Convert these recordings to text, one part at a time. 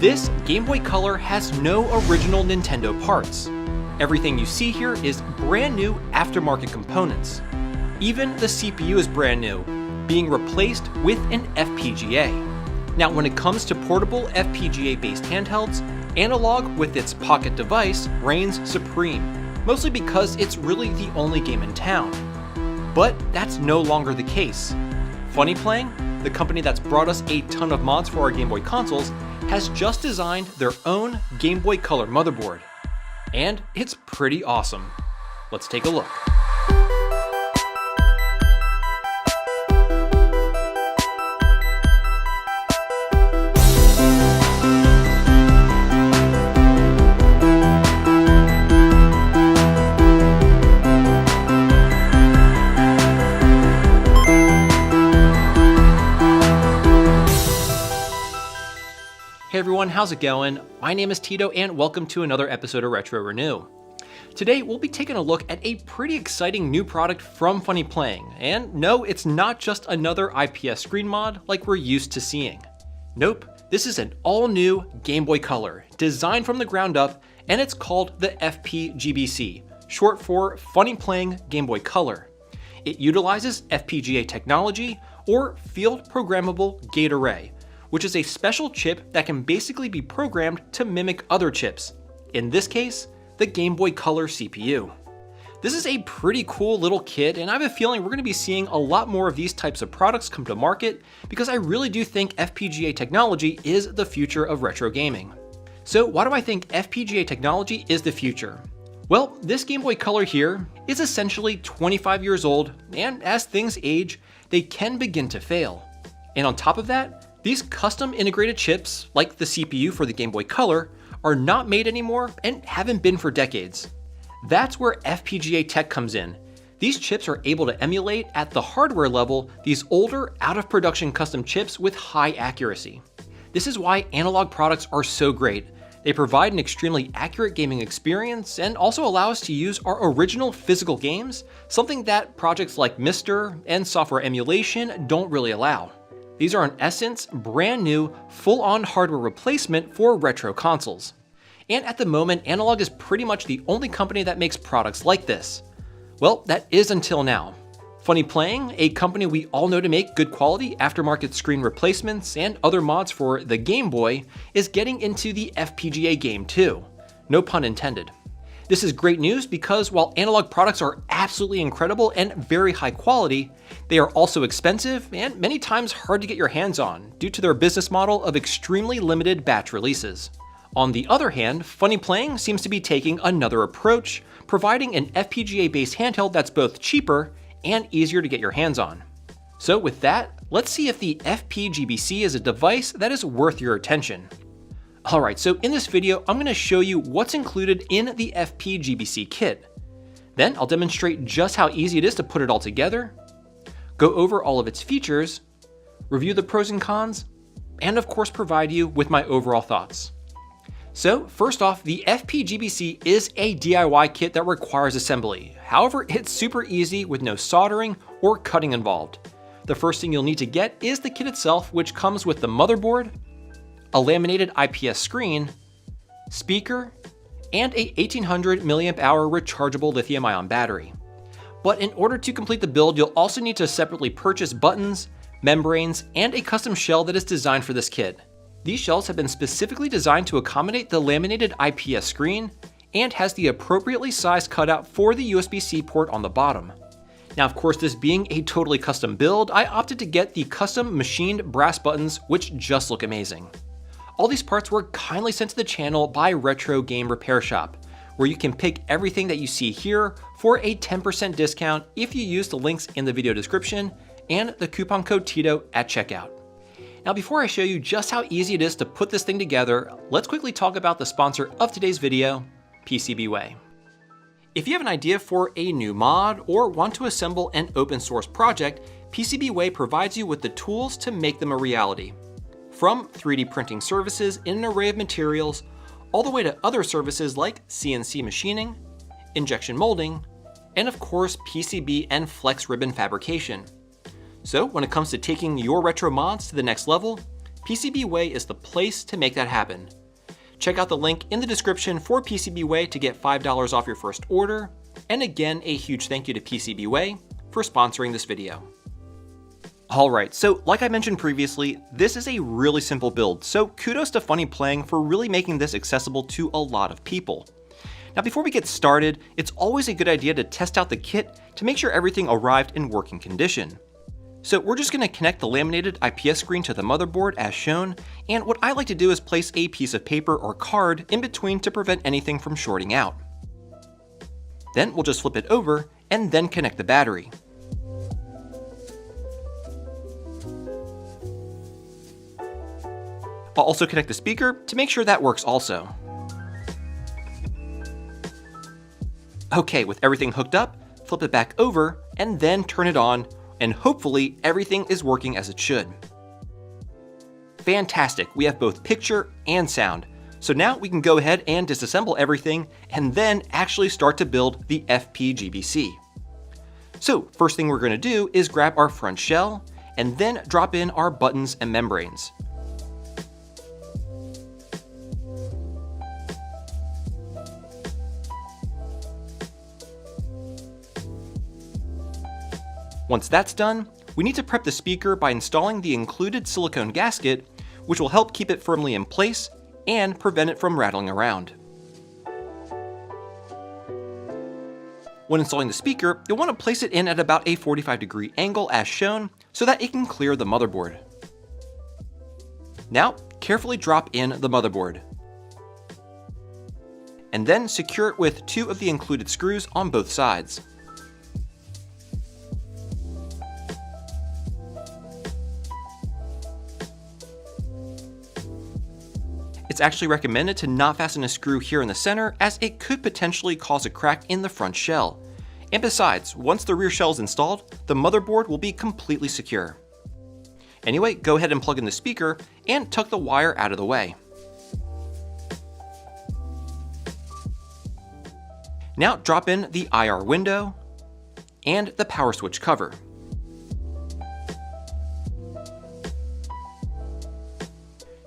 This Game Boy Color has no original Nintendo parts. Everything you see here is brand new aftermarket components. Even the CPU is brand new, being replaced with an FPGA. Now, when it comes to portable FPGA-based handhelds, Analogue with its pocket device reigns supreme, mostly because it's really the only game in town. But that's no longer the case. Funny Playing, the company that's brought us a ton of mods for our Game Boy consoles, has just designed their own Game Boy Color motherboard. And it's pretty awesome. Let's take a look. Hey everyone, how's it going? My name is Tito and welcome to another episode of Retro Renew. Today we'll be taking a look at a pretty exciting new product from Funny Playing, and no, it's not just another IPS screen mod like we're used to seeing. Nope, this is an all-new Game Boy Color, designed from the ground up, and it's called the FPGBC, short for Funny Playing Game Boy Color. It utilizes FPGA technology, or Field Programmable Gate Array, which is a special chip that can basically be programmed to mimic other chips, in this case, the Game Boy Color CPU. This is a pretty cool little kit, and I have a feeling we're going to be seeing a lot more of these types of products come to market because I really do think FPGA technology is the future of retro gaming. So why do I think FPGA technology is the future? Well, this Game Boy Color here is essentially 25 years old, and as things age, they can begin to fail. And on top of that, these custom integrated chips, like the CPU for the Game Boy Color, are not made anymore and haven't been for decades. That's where FPGA tech comes in. These chips are able to emulate at the hardware level these older, out-of-production custom chips with high accuracy. This is why Analogue products are so great. They provide an extremely accurate gaming experience and also allow us to use our original physical games, something that projects like Mister and software emulation don't really allow. These are in essence brand new, full-on hardware replacement for retro consoles. And at the moment, Analogue is pretty much the only company that makes products like this. Well, that is until now. Funny Playing, a company we all know to make good quality aftermarket screen replacements and other mods for the Game Boy, is getting into the FPGA game too. No pun intended. This is great news because while Analogue products are absolutely incredible and very high quality, they are also expensive and many times hard to get your hands on due to their business model of extremely limited batch releases. On the other hand, Funny Playing seems to be taking another approach, providing an FPGA-based handheld that's both cheaper and easier to get your hands on. So with that, let's see if the FPGBC is a device that is worth your attention. Alright, so in this video, I'm going to show you what's included in the FPGBC kit. Then I'll demonstrate just how easy it is to put it all together, go over all of its features, review the pros and cons, and of course provide you with my overall thoughts. So first off, the FPGBC is a DIY kit that requires assembly. However, it's super easy with no soldering or cutting involved. The first thing you'll need to get is the kit itself, which comes with the motherboard, a laminated IPS screen, speaker, and a 1800 mAh rechargeable lithium-ion battery. But in order to complete the build, you'll also need to separately purchase buttons, membranes, and a custom shell that is designed for this kit. These shells have been specifically designed to accommodate the laminated IPS screen and has the appropriately sized cutout for the USB-C port on the bottom. Now, of course, this being a totally custom build, I opted to get the custom machined brass buttons, which just look amazing. All these parts were kindly sent to the channel by Retro Game Repair Shop, where you can pick everything that you see here for a 10% discount if you use the links in the video description and the coupon code TITO at checkout. Now, before I show you just how easy it is to put this thing together, let's quickly talk about the sponsor of today's video, PCBWay. If you have an idea for a new mod or want to assemble an open source project, PCBWay provides you with the tools to make them a reality. From 3D printing services in an array of materials, all the way to other services like CNC machining, injection molding, and of course PCB and flex ribbon fabrication. So when it comes to taking your retro mods to the next level, PCBWay is the place to make that happen. Check out the link in the description for PCBWay to get $5 off your first order. And again, a huge thank you to PCBWay for sponsoring this video. Alright, so like I mentioned previously, this is a really simple build, so kudos to Funny Playing for really making this accessible to a lot of people. Now before we get started, it's always a good idea to test out the kit to make sure everything arrived in working condition. So we're just going to connect the laminated IPS screen to the motherboard as shown, and what I like to do is place a piece of paper or card in between to prevent anything from shorting out. Then we'll just flip it over and then connect the battery. I'll also connect the speaker to make sure that works also. Okay, with everything hooked up, flip it back over and then turn it on, and hopefully everything is working as it should. Fantastic, we have both picture and sound. So now we can go ahead and disassemble everything and then actually start to build the FPGBC. So first thing we're going to do is grab our front shell and then drop in our buttons and membranes. Once that's done, we need to prep the speaker by installing the included silicone gasket, which will help keep it firmly in place and prevent it from rattling around. When installing the speaker, you'll want to place it in at about a 45-degree angle as shown so that it can clear the motherboard. Now, carefully drop in the motherboard. And then secure it with 2 of the included screws on both sides. It's actually recommended to not fasten a screw here in the center as it could potentially cause a crack in the front shell. And besides, once the rear shell is installed, the motherboard will be completely secure. Anyway, go ahead and plug in the speaker and tuck the wire out of the way. Now drop in the IR window and the power switch cover.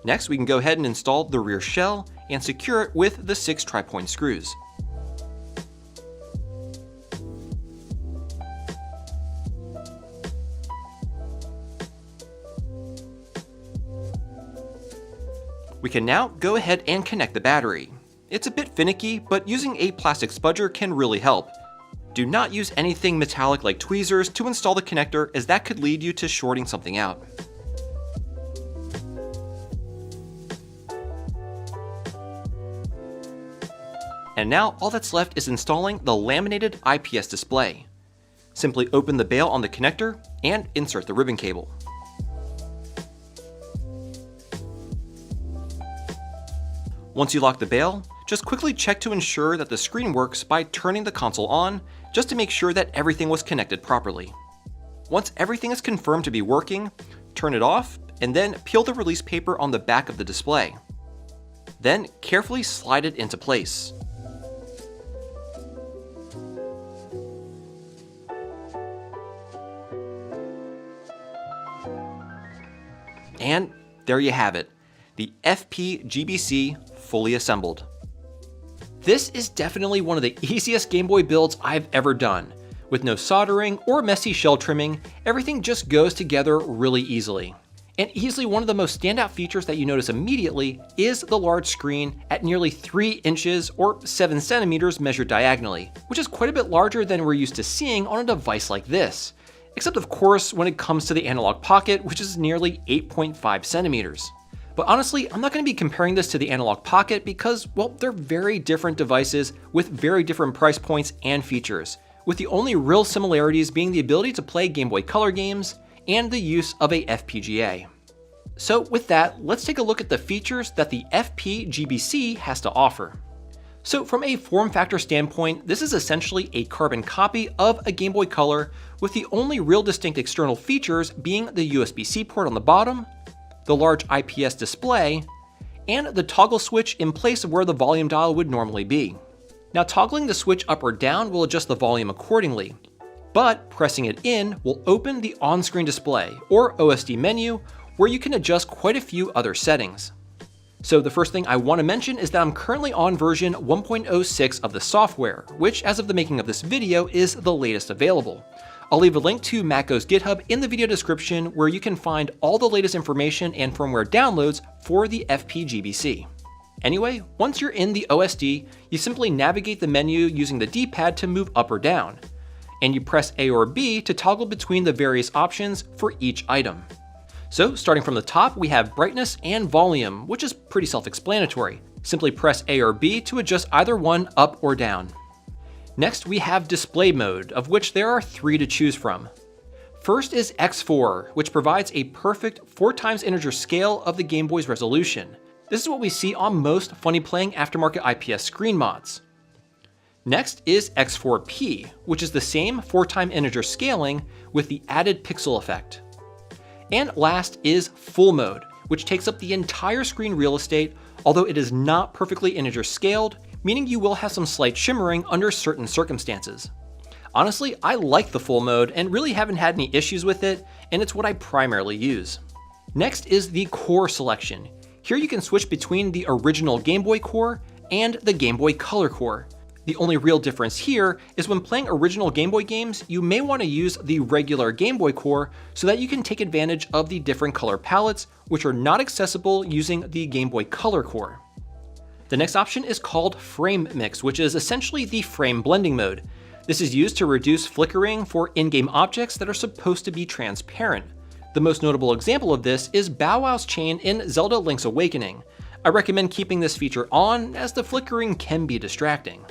Next, we can go ahead and install the rear shell and secure it with the 6 tri-point screws. We can now go ahead and connect the battery. It's a bit finicky, but using a plastic spudger can really help. Do not use anything metallic like tweezers to install the connector, as that could lead you to shorting something out. And now all that's left is installing the laminated IPS display. Simply open the bail on the connector and insert the ribbon cable. Once you lock the bail, just quickly check to ensure that the screen works by turning the console on, just to make sure that everything was connected properly. Once everything is confirmed to be working, turn it off and then peel the release paper on the back of the display. Then carefully slide it into place. And there you have it, the FPGBC fully assembled. This is definitely one of the easiest Game Boy builds I've ever done. With no soldering or messy shell trimming, everything just goes together really easily. And easily one of the most standout features that you notice immediately is the large screen at nearly 3 inches or 7 centimeters measured diagonally, which is quite a bit larger than we're used to seeing on a device like this. Except of course when it comes to the Analogue Pocket, which is nearly 8.5 centimeters. But honestly, I'm not going to be comparing this to the Analogue Pocket because, well, they're very different devices with very different price points and features, with the only real similarities being the ability to play Game Boy Color games and the use of a FPGA. So with that, let's take a look at the features that the FPGBC has to offer. So from a form factor standpoint, this is essentially a carbon copy of a Game Boy Color, with the only real distinct external features being the USB-C port on the bottom, the large IPS display, and the toggle switch in place of where the volume dial would normally be. Now toggling the switch up or down will adjust the volume accordingly, but pressing it in will open the on-screen display, or OSD menu, where you can adjust quite a few other settings. So the first thing I want to mention is that I'm currently on version 1.06 of the software, which as of the making of this video is the latest available. I'll leave a link to Macco's GitHub in the video description where you can find all the latest information and firmware downloads for the FPGBC. Anyway, once you're in the OSD, you simply navigate the menu using the D-pad to move up or down, and you press A or B to toggle between the various options for each item. So starting from the top, we have brightness and volume, which is pretty self-explanatory. Simply press A or B to adjust either one up or down. Next, we have display mode, of which there are 3 to choose from. First is X4, which provides a perfect 4x integer scale of the Game Boy's resolution. This is what we see on most funny playing aftermarket IPS screen mods. Next is X4P, which is the same 4x integer scaling with the added pixel effect. And last is full mode, which takes up the entire screen real estate, although it is not perfectly integer scaled, meaning you will have some slight shimmering under certain circumstances. Honestly, I like the full mode and really haven't had any issues with it, and it's what I primarily use. Next is the core selection. Here you can switch between the original Game Boy core and the Game Boy Color core. The only real difference here is when playing original Game Boy games, you may want to use the regular Game Boy core so that you can take advantage of the different color palettes, which are not accessible using the Game Boy Color core. The next option is called Frame Mix, which is essentially the frame blending mode. This is used to reduce flickering for in-game objects that are supposed to be transparent. The most notable example of this is Bow Wow's chain in Zelda Link's Awakening. I recommend keeping this feature on, as the flickering can be distracting.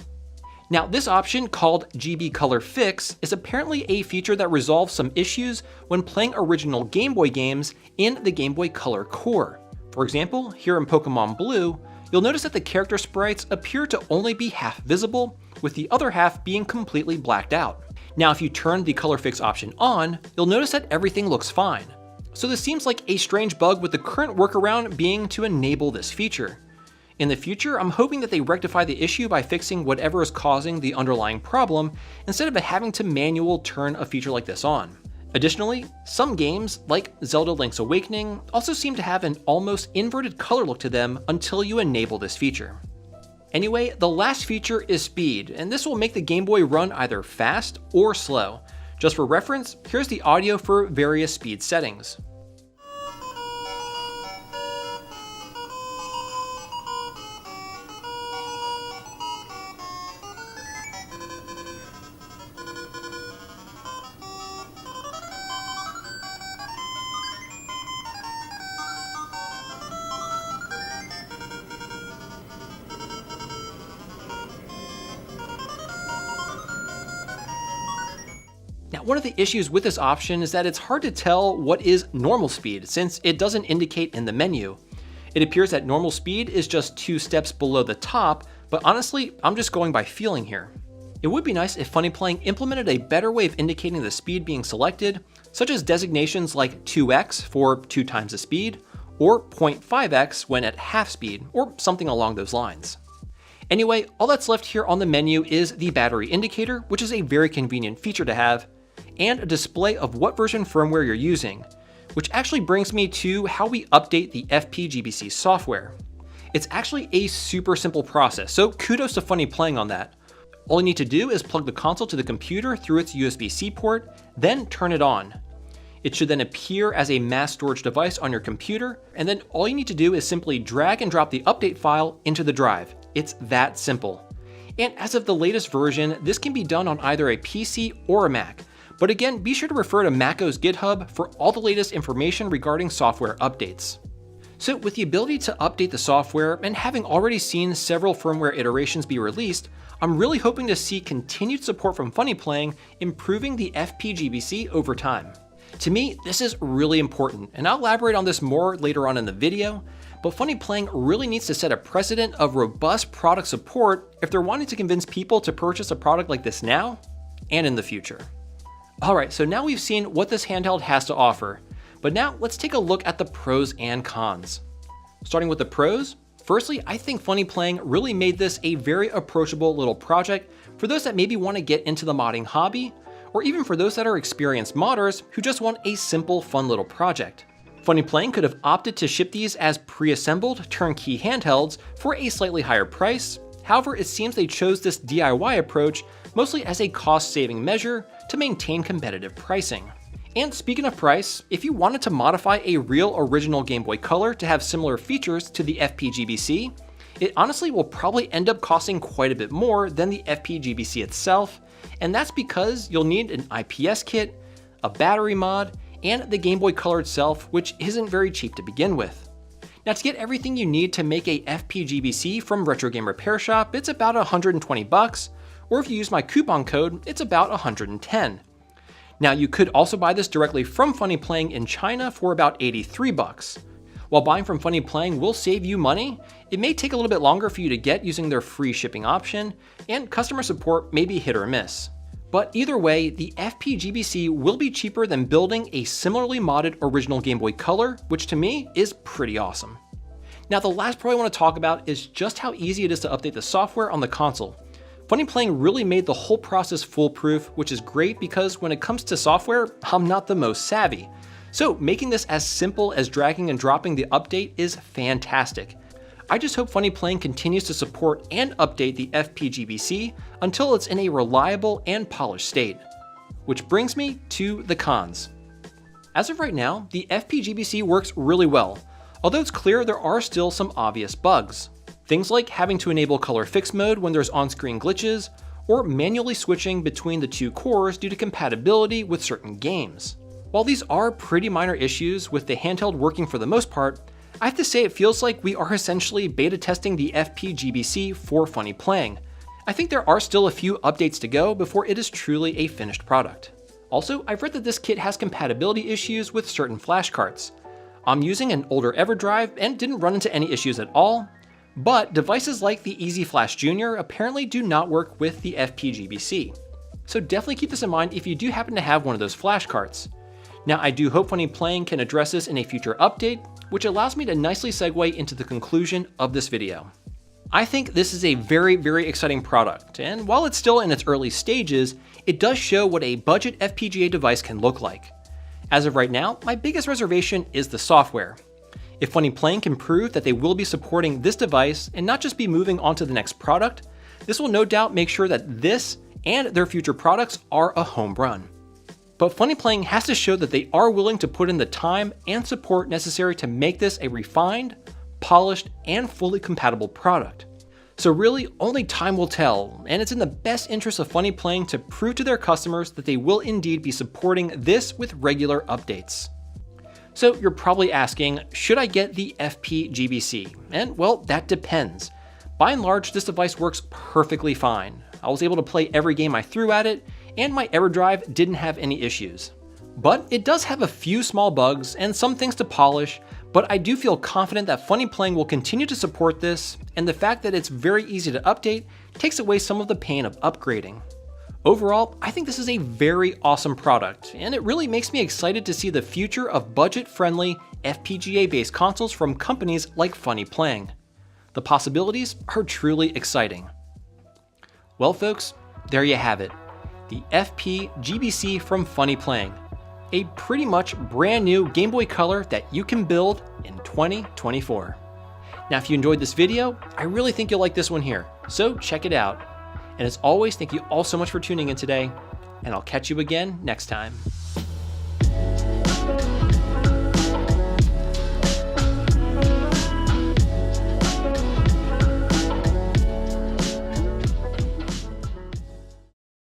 Now, this option, called GB Color Fix, is apparently a feature that resolves some issues when playing original Game Boy games in the Game Boy Color core. For example, here in Pokemon Blue, you'll notice that the character sprites appear to only be half visible, with the other half being completely blacked out. Now, if you turn the color fix option on, you'll notice that everything looks fine. So this seems like a strange bug, with the current workaround being to enable this feature. In the future, I'm hoping that they rectify the issue by fixing whatever is causing the underlying problem, instead of having to manually turn a feature like this on. Additionally, some games, like Zelda Link's Awakening, also seem to have an almost inverted color look to them until you enable this feature. Anyway, the last feature is speed, and this will make the Game Boy run either fast or slow. Just for reference, here's the audio for various speed settings. Now, one of the issues with this option is that it's hard to tell what is normal speed, since it doesn't indicate in the menu. It appears that normal speed is just 2 steps below the top, but honestly, I'm just going by feeling here. It would be nice if Funny Playing implemented a better way of indicating the speed being selected, such as designations like 2x for 2 times the speed, or 0.5x when at half speed, or something along those lines. Anyway, all that's left here on the menu is the battery indicator, which is a very convenient feature to have, and a display of what version firmware you're using, which actually brings me to how we update the FPGBC software. It's actually a super simple process, so kudos to Funny Playing on that. All you need to do is plug the console to the computer through its USB-C port, then turn it on. It should then appear as a mass storage device on your computer, and then all you need to do is simply drag and drop the update file into the drive. It's that simple. And as of the latest version, this can be done on either a PC or a Mac. But again, be sure to refer to Macco's GitHub for all the latest information regarding software updates. So with the ability to update the software, and having already seen several firmware iterations be released, I'm really hoping to see continued support from Funny Playing, improving the FPGBC over time. To me, this is really important, and I'll elaborate on this more later on in the video, but Funny Playing really needs to set a precedent of robust product support if they're wanting to convince people to purchase a product like this now and in the future. Alright, so now we've seen what this handheld has to offer, but now let's take a look at the pros and cons. Starting with the pros, firstly, I think Funny Playing really made this a very approachable little project for those that maybe want to get into the modding hobby, or even for those that are experienced modders who just want a simple, fun little project. Funny Playing could have opted to ship these as pre-assembled turnkey handhelds for a slightly higher price. However, it seems they chose this DIY approach mostly as a cost-saving measure to maintain competitive pricing. And speaking of price, if you wanted to modify a real original Game Boy Color to have similar features to the FPGBC, it honestly will probably end up costing quite a bit more than the FPGBC itself, and that's because you'll need an IPS kit, a battery mod, and the Game Boy Color itself, which isn't very cheap to begin with. Now, to get everything you need to make a FPGBC from Retro Game Repair Shop, it's about $120, or if you use my coupon code, it's about $110. Now, you could also buy this directly from Funny Playing in China for about $83. While buying from Funny Playing will save you money, it may take a little bit longer for you to get using their free shipping option, and customer support may be hit or miss. But either way, the FPGBC will be cheaper than building a similarly modded original Game Boy Color, which to me is pretty awesome. Now, the last pro I want to talk about is just how easy it is to update the software on the console. Funny Playing really made the whole process foolproof, which is great because when it comes to software, I'm not the most savvy. So making this as simple as dragging and dropping the update is fantastic. I just hope Funny Playing continues to support and update the FPGBC until it's in a reliable and polished state. Which brings me to the cons. As of right now, the FPGBC works really well, although it's clear there are still some obvious bugs. Things like having to enable color fix mode when there's on-screen glitches, or manually switching between the two cores due to compatibility with certain games. While these are pretty minor issues with the handheld working for the most part, I have to say it feels like we are essentially beta testing the FPGBC for Funny Playing. I think there are still a few updates to go before it is truly a finished product. Also, I've read that this kit has compatibility issues with certain flash cards. I'm using an older EverDrive and didn't run into any issues at all, but devices like the Easy Flash Jr. apparently do not work with the FPGBC. So definitely keep this in mind if you do happen to have one of those flash cards. Now, I do hope Funny Playing can address this in a future update, which allows me to nicely segue into the conclusion of this video. I think this is a very, very exciting product, and while it's still in its early stages, it does show what a budget FPGA device can look like. As of right now, my biggest reservation is the software. If Funny Playing can prove that they will be supporting this device and not just be moving on to the next product, this will no doubt make sure that this and their future products are a home run. But Funny Playing has to show that they are willing to put in the time and support necessary to make this a refined, polished, and fully compatible product. So really, only time will tell, and it's in the best interest of Funny Playing to prove to their customers that they will indeed be supporting this with regular updates. So you're probably asking, should I get the FPGBC? And well, that depends. By and large, this device works perfectly fine. I was able to play every game I threw at it, and my EverDrive didn't have any issues. But it does have a few small bugs and some things to polish, but I do feel confident that Funny Playing will continue to support this, and the fact that it's very easy to update takes away some of the pain of upgrading. Overall, I think this is a very awesome product, and it really makes me excited to see the future of budget-friendly FPGA-based consoles from companies like Funny Playing. The possibilities are truly exciting. Well folks, there you have it. The FPGBC from Funny Playing. A pretty much brand new Game Boy Color that you can build in 2024. Now if you enjoyed this video, I really think you'll like this one here, so check it out. And as always, thank you all so much for tuning in today, and I'll catch you again next time.